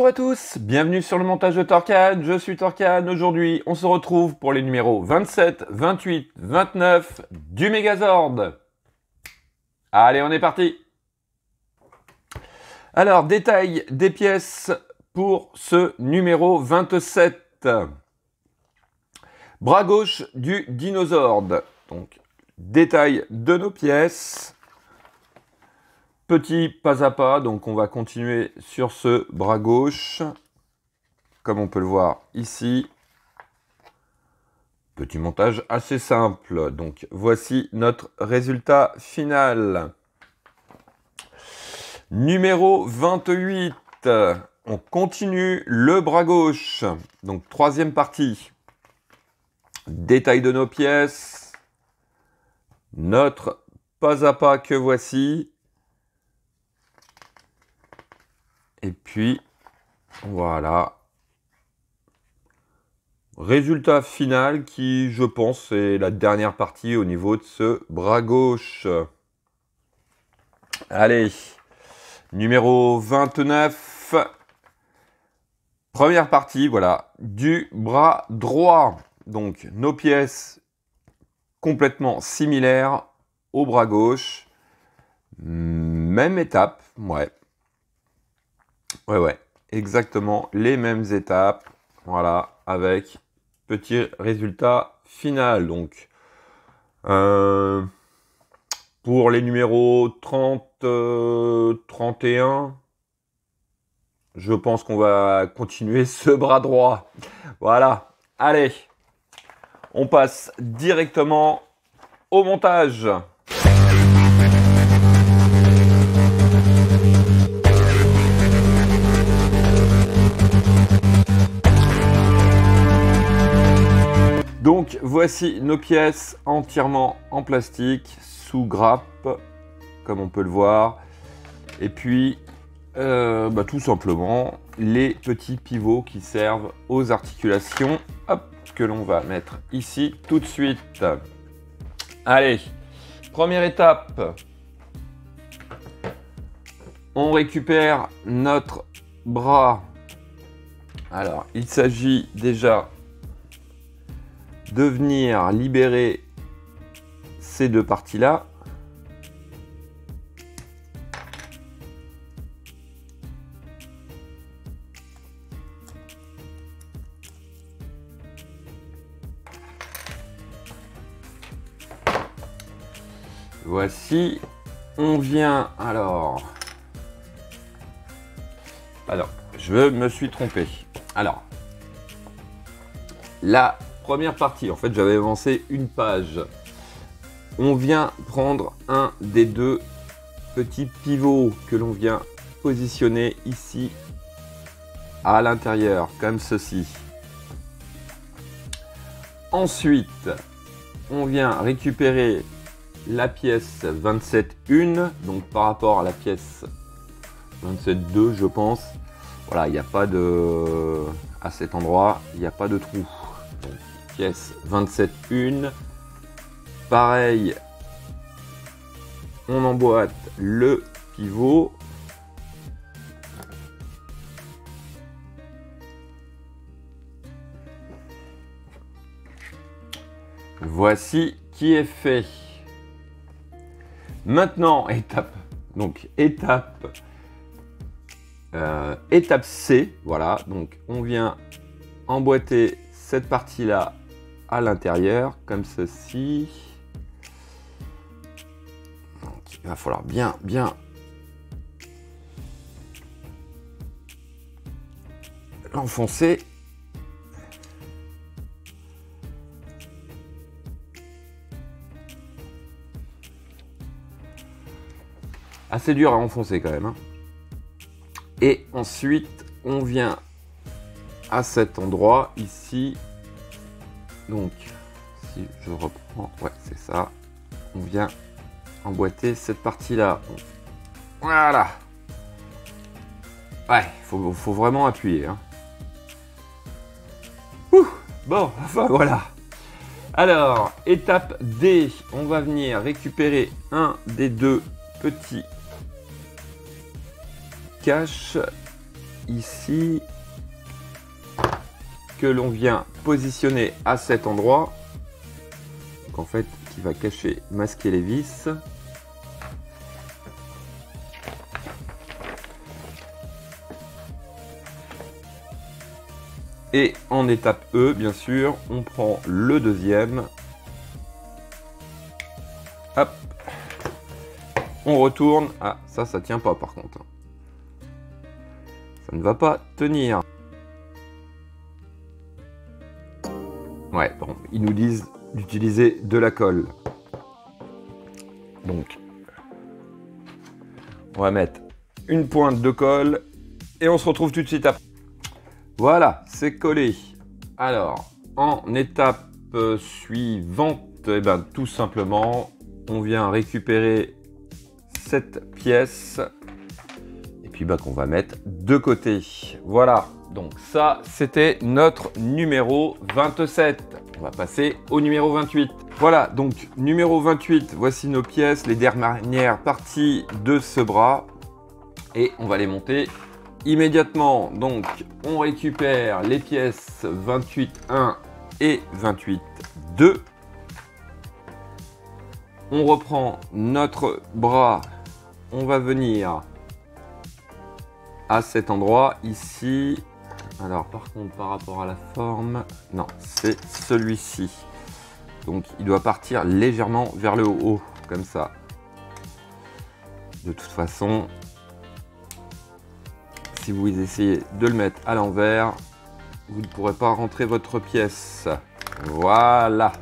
Bonjour à tous, bienvenue sur le montage de Torcan, je suis Torcan. Aujourd'hui, on se retrouve pour les numéros 27, 28, 29 du Megazord. Allez, on est parti. Alors, détail des pièces pour ce numéro 27. Bras gauche du Dinosaure. Donc, détail de nos pièces. Petit pas à pas, donc on va continuer sur ce bras gauche, comme on peut le voir ici. Petit montage assez simple, donc voici notre résultat final. Numéro 28, on continue le bras gauche, donc troisième partie. Détail de nos pièces, notre pas à pas que voici. Et puis, voilà. Résultat final qui, je pense, est la dernière partie au niveau de ce bras gauche. Allez, numéro 29. Première partie, voilà, du bras droit. Donc, nos pièces complètement similaires au bras gauche. Même étape, ouais. Ouais, exactement les mêmes étapes, voilà, avec petit résultat final. Donc, pour les numéros 30, 31, je pense qu'on va continuer ce bras droit. Voilà, allez, on passe directement au montage. Donc voici nos pièces entièrement en plastique, sous grappe, comme on peut le voir. Et puis, tout simplement, les petits pivots qui servent aux articulations, hop, que l'on va mettre ici tout de suite. Allez, première étape. On récupère notre bras. Alors, il s'agit déjà de venir libérer ces deux parties-là. Voici, on vient alors, je me suis trompé. Alors, la première partie, en fait, j'avais avancé une page. On vient prendre un des deux petits pivots que l'on vient positionner ici à l'intérieur, comme ceci. Ensuite, on vient récupérer la pièce 27.1, donc par rapport à la pièce 27.2, je pense. Voilà, il n'y a pas de... À cet endroit, il n'y a pas de trou. Donc, pièce 27.1. Pareil, on emboîte le pivot. Voici qui est fait. Maintenant, étape C, voilà, donc on vient emboîter cette partie-là à l'intérieur, comme ceci. Donc, il va falloir bien l'enfoncer. Assez dur à enfoncer quand même, hein. Et ensuite, on vient à cet endroit ici. Donc, si je reprends, ouais, c'est ça. On vient emboîter cette partie-là. Voilà. Ouais, faut vraiment appuyer, hein. Bon, enfin voilà. Alors, étape D, on va venir récupérer un des deux petits caches ici que l'on vient positionner à cet endroit. Donc en fait, qui va cacher, masquer les vis. Et en étape E, bien sûr, on prend le deuxième. Hop. On retourne. Ah, ça tient pas par contre. Ça ne va pas tenir. Ouais, bon, ils nous disent d'utiliser de la colle. Donc, on va mettre une pointe de colle et on se retrouve tout de suite après. Voilà, c'est collé. Alors, en étape suivante, eh ben, tout simplement, on vient récupérer cette pièce et puis bah, qu'on va mettre de côté. Voilà, donc ça, c'était notre numéro 27. On va passer au numéro 28. Voilà, donc numéro 28, voici nos pièces, les dernières parties de ce bras. Et on va les monter immédiatement. Donc, on récupère les pièces 28.1 et 28.2. On reprend notre bras. On va venir à cet endroit ici. Alors, par contre, par rapport à la forme, non, c'est celui-ci. Donc, il doit partir légèrement vers le haut, comme ça. De toute façon, si vous essayez de le mettre à l'envers, vous ne pourrez pas rentrer votre pièce. Voilà.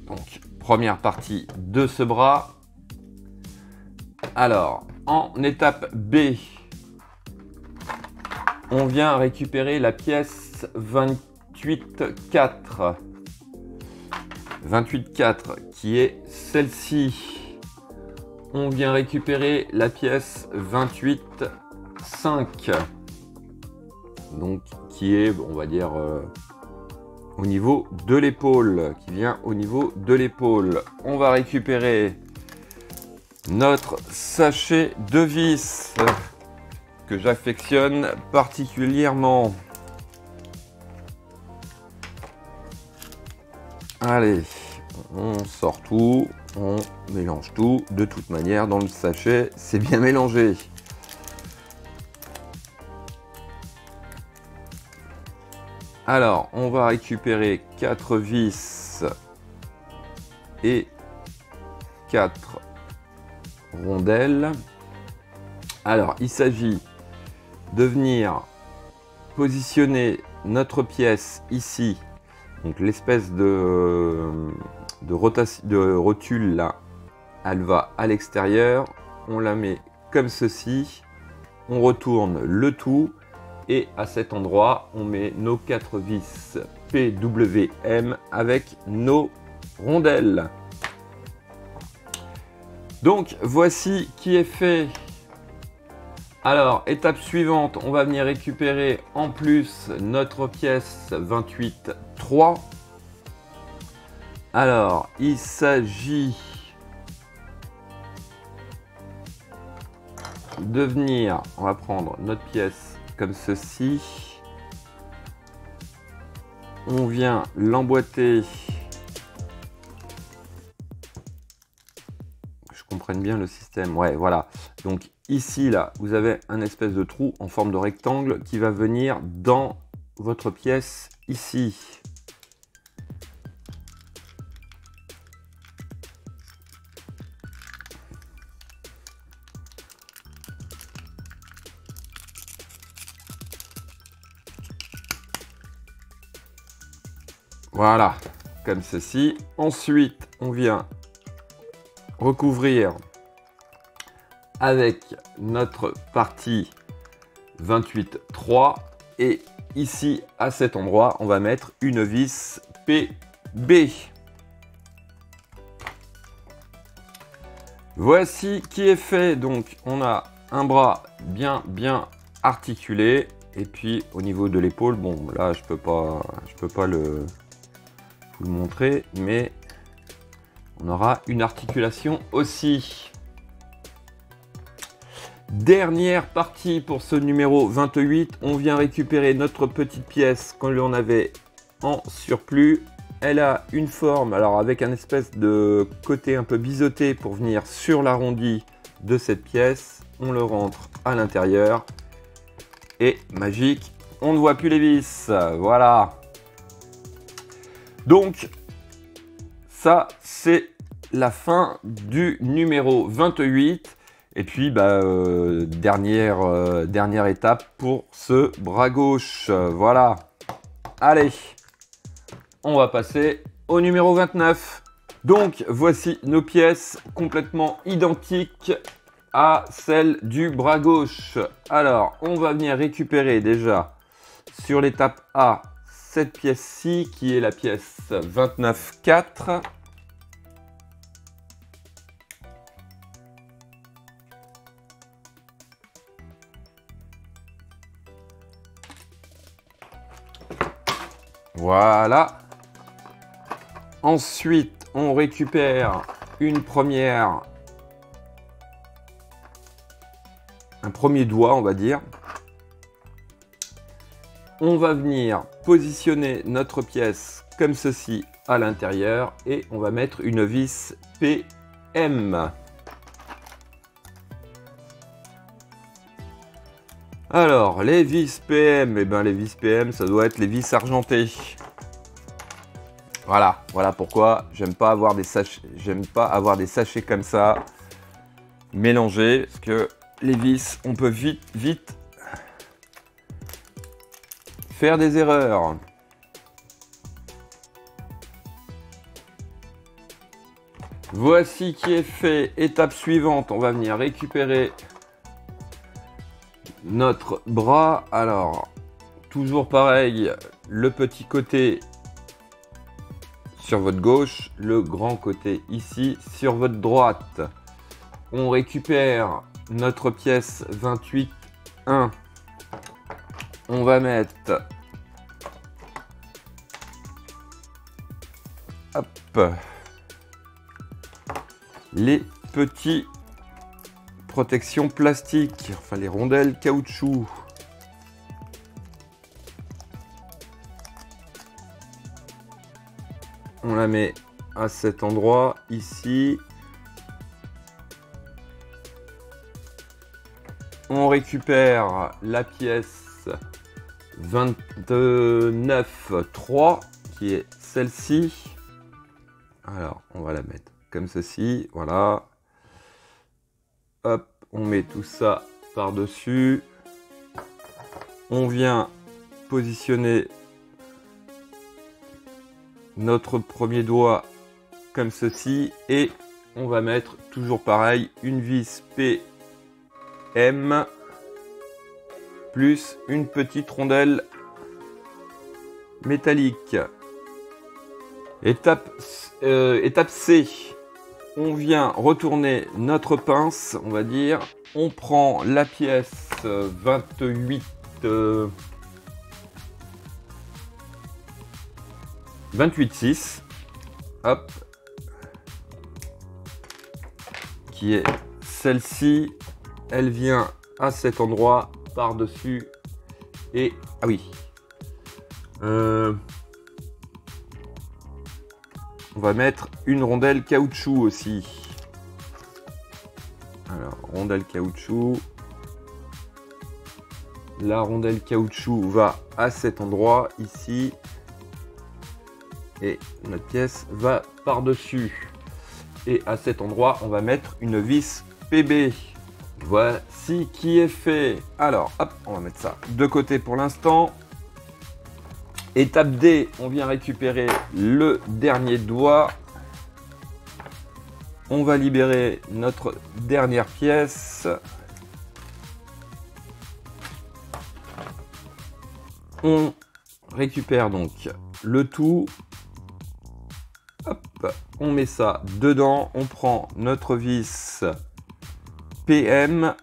Donc, première partie de ce bras. Alors, en étape B, on vient récupérer la pièce 28.4. 28.4 qui est celle-ci. On vient récupérer la pièce 28.5. Donc, qui est, on va dire, au niveau de l'épaule. Qui vient au niveau de l'épaule. On va récupérer notre sachet de vis que j'affectionne particulièrement. Allez, on sort tout, on mélange tout. De toute manière, dans le sachet, c'est bien mélangé. Alors, on va récupérer 4 vis et 4 rondelles. Alors, il s'agit de venir positionner notre pièce ici. Donc, l'espèce de rotule là, elle va à l'extérieur. On la met comme ceci. On retourne le tout. Et à cet endroit, on met nos 4 vis PWM avec nos rondelles. Donc, voici qui est fait. Alors, étape suivante, on va venir récupérer en plus notre pièce 28.3. Alors, il s'agit de venir, on va prendre notre pièce comme ceci. On vient l'emboîter. Je comprenne bien le système. Ouais, voilà. Donc ici, là, vous avez un espèce de trou en forme de rectangle qui va venir dans votre pièce ici. Voilà, comme ceci. Ensuite, on vient recouvrir avec notre partie 28.3 et ici, à cet endroit, on va mettre une vis PB. Voici qui est fait. Donc, on a un bras bien articulé. Et puis, au niveau de l'épaule, bon, là, je peux pas vous le montrer, mais on aura une articulation aussi. Dernière partie pour ce numéro 28. On vient récupérer notre petite pièce qu'on l'on avait en surplus. Elle a une forme, alors avec un espèce de côté un peu biseauté pour venir sur l'arrondi de cette pièce. On le rentre à l'intérieur. Et magique, on ne voit plus les vis. Voilà. Donc, ça, c'est la fin du numéro 28. Et puis, dernière étape pour ce bras gauche. Voilà. Allez, on va passer au numéro 29. Donc, voici nos pièces complètement identiques à celle du bras gauche. Alors, on va venir récupérer déjà sur l'étape A cette pièce-ci qui est la pièce 29,4. Voilà. Ensuite, on récupère un premier doigt, on va dire. On va venir positionner notre pièce comme ceci à l'intérieur et on va mettre une vis PM. Alors, les vis PM, les vis PM, ça doit être les vis argentées. Voilà pourquoi j'aime pas avoir des sachets comme ça mélangés, parce que les vis, on peut vite faire des erreurs. Voici qui est fait. Étape suivante, on va venir récupérer notre bras. Alors, toujours pareil, le petit côté sur votre gauche, le grand côté ici sur votre droite. On récupère notre pièce 28,1. On va mettre les petits protections plastiques, enfin les rondelles caoutchouc. On la met à cet endroit ici. On récupère la pièce 29,3 qui est celle-ci. Alors, on va la mettre comme ceci, voilà. Hop, on met tout ça par-dessus. On vient positionner notre premier doigt comme ceci et on va mettre toujours pareil une vis PM plus une petite rondelle métallique. Étape C, on vient retourner notre pince, on va dire. On prend la pièce 28,6, hop, qui est celle-ci. Elle vient à cet endroit par-dessus et ah oui. On va mettre une rondelle caoutchouc aussi. Alors, rondelle caoutchouc. La rondelle caoutchouc va à cet endroit ici. Et notre pièce va par-dessus. Et à cet endroit, on va mettre une vis PB. Voici qui est fait. Alors, hop, on va mettre ça de côté pour l'instant. Étape D, on vient récupérer le dernier doigt. On va libérer notre dernière pièce. On récupère donc le tout. Hop, on met ça dedans. On prend notre vis PM.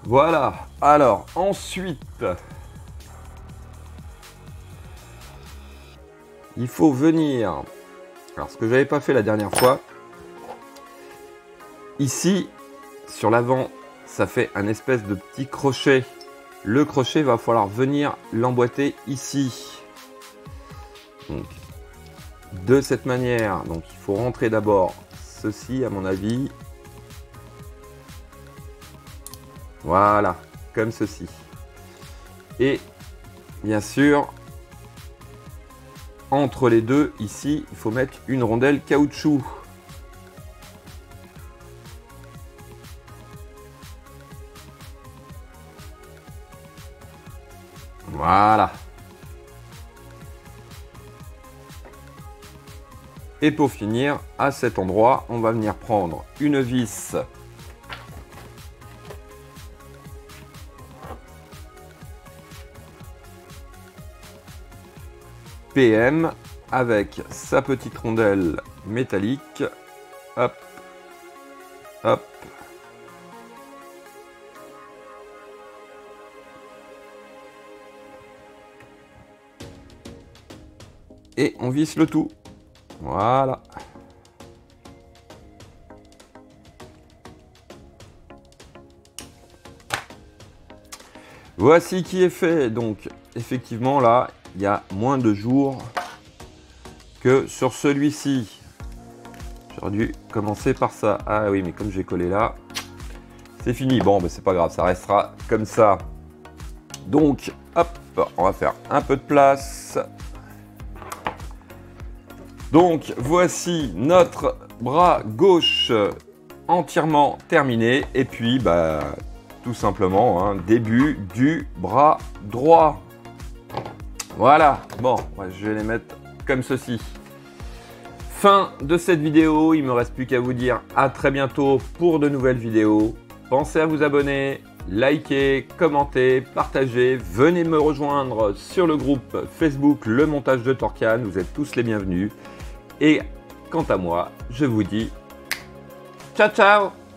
Voilà, Alors, ensuite, il faut venir... Alors, ce que j'avais pas fait la dernière fois, ici, sur l'avant, ça fait un espèce de petit crochet. Le crochet, va falloir venir l'emboîter ici. Donc, de cette manière, donc il faut rentrer d'abord ceci, à mon avis. Voilà, comme ceci. Et, bien sûr, entre les deux, ici, il faut mettre une rondelle caoutchouc. Voilà. Et pour finir, à cet endroit, on va venir prendre une vis PM avec sa petite rondelle métallique. Hop, hop. Et on visse le tout. Voilà. Voici qui est fait. Donc, effectivement, là, il y a moins de jours que sur celui-ci. J'aurais dû commencer par ça. Ah oui, mais comme j'ai collé là, c'est fini. Bon, mais c'est pas grave, ça restera comme ça. Donc, hop, on va faire un peu de place. Donc, voici notre bras gauche entièrement terminé. Et puis, bah, tout simplement, hein, début du bras droit. Voilà. Bon, je vais les mettre comme ceci. Fin de cette vidéo. Il ne me reste plus qu'à vous dire à très bientôt pour de nouvelles vidéos. Pensez à vous abonner, liker, commenter, partager. Venez me rejoindre sur le groupe Facebook Le Montage de Torcan. Vous êtes tous les bienvenus. Et quant à moi, je vous dis ciao ciao!